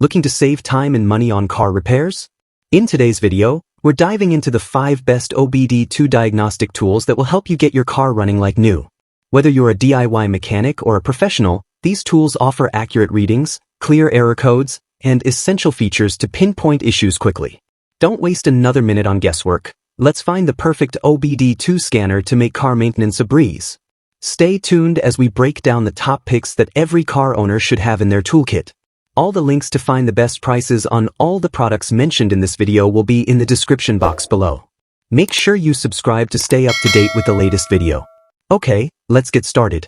Looking to save time and money on car repairs? In today's video, we're diving into the 5 best OBD2 diagnostic tools that will help you get your car running like new. Whether you're a DIY mechanic or a professional, these tools offer accurate readings, clear error codes, and essential features to pinpoint issues quickly. Don't waste another minute on guesswork. Let's find the perfect OBD2 scanner to make car maintenance a breeze. Stay tuned as we break down the top picks that every car owner should have in their toolkit. All the links to find the best prices on all the products mentioned in this video will be in the description box below. Make sure you subscribe to stay up to date with the latest video. Okay, let's get started.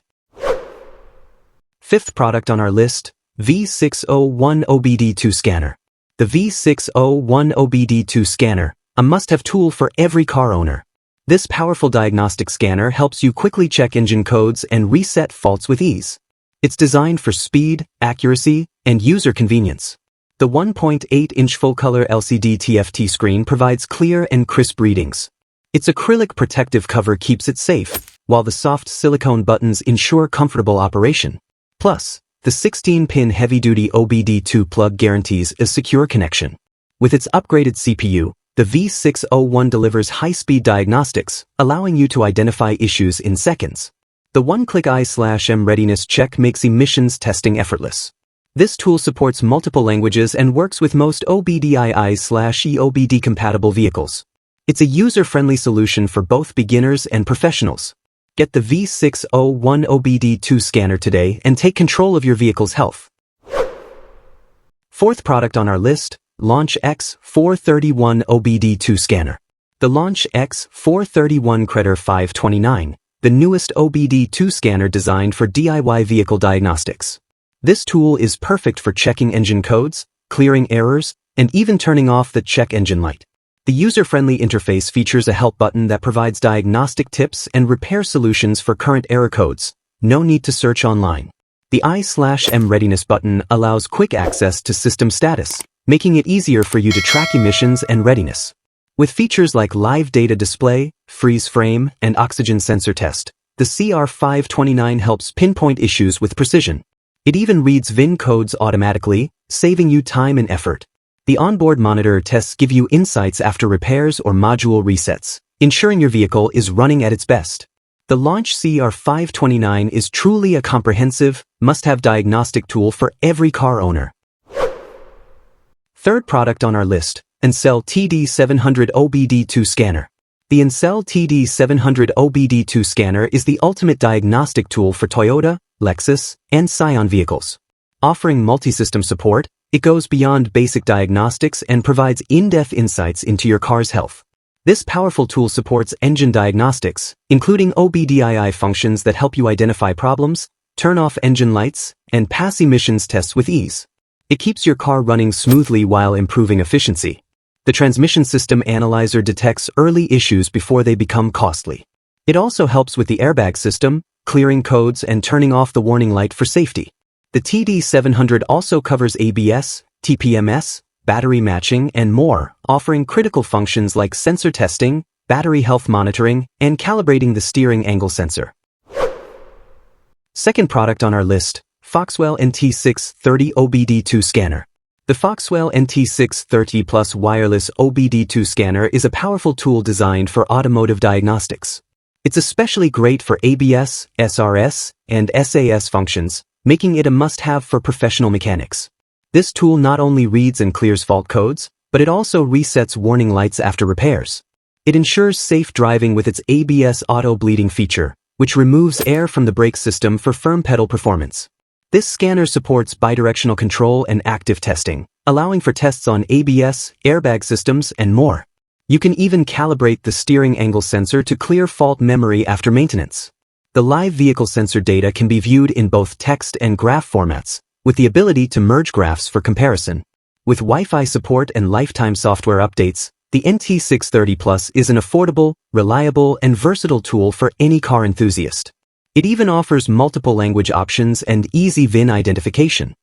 Fifth product on our list, V601 OBD2 Scanner. The V601 OBD2 Scanner, a must-have tool for every car owner. This powerful diagnostic scanner helps you quickly check engine codes and reset faults with ease. It's designed for speed, accuracy, and user convenience. The 1.8-inch full-color LCD TFT screen provides clear and crisp readings. Its acrylic protective cover keeps it safe, while the soft silicone buttons ensure comfortable operation. Plus, the 16-pin heavy-duty OBD2 plug guarantees a secure connection. With its upgraded CPU, the V601 delivers high-speed diagnostics, allowing you to identify issues in seconds. The one-click I/M readiness check makes emissions testing effortless. This tool supports multiple languages and works with most OBDII/EOBD compatible vehicles. It's a user-friendly solution for both beginners and professionals. Get the V601 OBD2 scanner today and take control of your vehicle's health. Fourth product on our list, Launch X-431 OBD2 Scanner. The Launch X-431 Credor 529, the newest OBD2 scanner designed for DIY vehicle diagnostics. This tool is perfect for checking engine codes, clearing errors, and even turning off the check engine light. The user-friendly interface features a help button that provides diagnostic tips and repair solutions for current error codes. No need to search online. The I/M readiness button allows quick access to system status, making it easier for you to track emissions and readiness. With features like live data display, freeze frame, and oxygen sensor test, the CR529 helps pinpoint issues with precision. It even reads VIN codes automatically, saving you time and effort. The onboard monitor tests give you insights after repairs or module resets, ensuring your vehicle is running at its best. The Launch CR529 is truly a comprehensive, must-have diagnostic tool for every car owner. Third product on our list, Ancel TD700 OBD2 Scanner. The Ancel TD700 OBD2 Scanner is the ultimate diagnostic tool for Toyota, Lexus, and Scion vehicles. Offering multi-system support, it goes beyond basic diagnostics and provides in-depth insights into your car's health. This powerful tool supports engine diagnostics, including OBDII functions that help you identify problems, turn off engine lights, and pass emissions tests with ease. It keeps your car running smoothly while improving efficiency. The transmission system analyzer detects early issues before they become costly. It also helps with the airbag system, clearing codes and turning off the warning light for safety. The TD700 also covers ABS, TPMS, battery matching, and more, offering critical functions like sensor testing, battery health monitoring, and calibrating the steering angle sensor. Second product on our list, Foxwell NT630 OBD2 Scanner. The Foxwell NT630 Plus wireless OBD2 scanner is a powerful tool designed for automotive diagnostics. It's especially great for ABS, SRS, and SAS functions, making it a must-have for professional mechanics. This tool not only reads and clears fault codes, but it also resets warning lights after repairs. It ensures safe driving with its ABS auto bleeding feature, which removes air from the brake system for firm pedal performance. This scanner supports bidirectional control and active testing, allowing for tests on ABS, airbag systems, and more. You can even calibrate the steering angle sensor to clear fault memory after maintenance. The live vehicle sensor data can be viewed in both text and graph formats, with the ability to merge graphs for comparison. With Wi-Fi support and lifetime software updates, the NT630 Plus is an affordable, reliable, and versatile tool for any car enthusiast. It even offers multiple language options and easy VIN identification.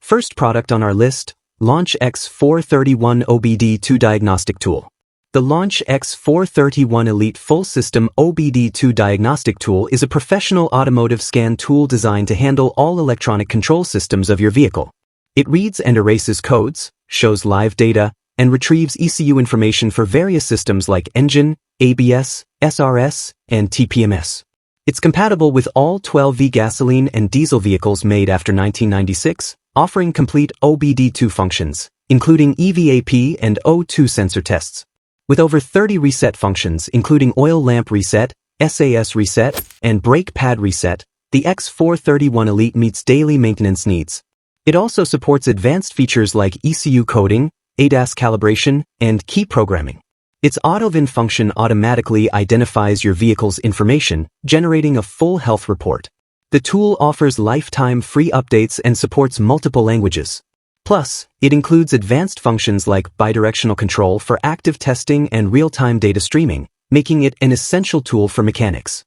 First product on our list, Launch X-431 OBD2 Diagnostic Tool. The Launch X-431 Elite Full System OBD2 Diagnostic Tool is a professional automotive scan tool designed to handle all electronic control systems of your vehicle. It reads and erases codes, shows live data, and retrieves ECU information for various systems like engine, ABS, SRS, and TPMS. It's compatible with all 12V gasoline and diesel vehicles made after 1996, offering complete OBD2 functions, including EVAP and O2 sensor tests. With over 30 reset functions including oil lamp reset, SAS reset, and brake pad reset, the X-431 Elite meets daily maintenance needs. It also supports advanced features like ECU coding, ADAS calibration, and key programming. Its AutoVIN function automatically identifies your vehicle's information, generating a full health report. The tool offers lifetime free updates and supports multiple languages. Plus, it includes advanced functions like bidirectional control for active testing and real-time data streaming, making it an essential tool for mechanics.